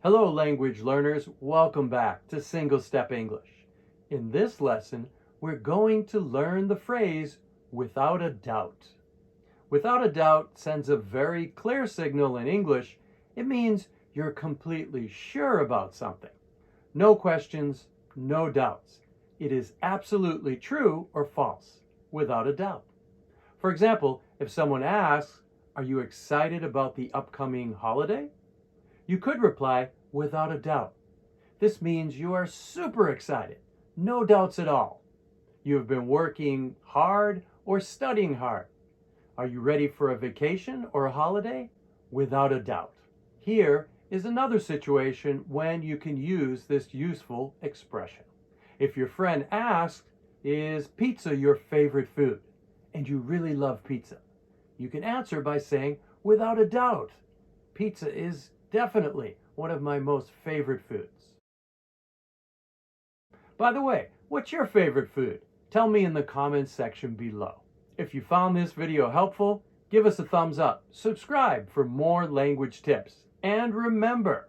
Hello, language learners. Welcome back to Single Step English. In this lesson, we're going to learn the phrase without a doubt. Without a doubt sends a very clear signal in English. It means you're completely sure about something. No questions, no doubts. It is absolutely true or false, without a doubt. For example, if someone asks, "Are you excited about the upcoming holiday?" You could reply, "Without a doubt." This means you are super excited, no doubts at all. You have been working hard or studying hard. Are you ready for a vacation or a holiday? Without a doubt. Here is another situation when you can use this useful expression. If your friend asks, "Is pizza your favorite food?" and you really love pizza, you can answer by saying, "Without a doubt, pizza is definitely one of my most favorite foods." By the way, what's your favorite food? Tell me in the comments section below. If you found this video helpful, give us a thumbs up, subscribe for more language tips, and remember,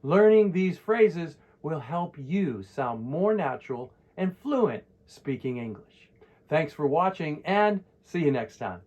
learning these phrases will help you sound more natural and fluent speaking English. Thanks for watching and see you next time.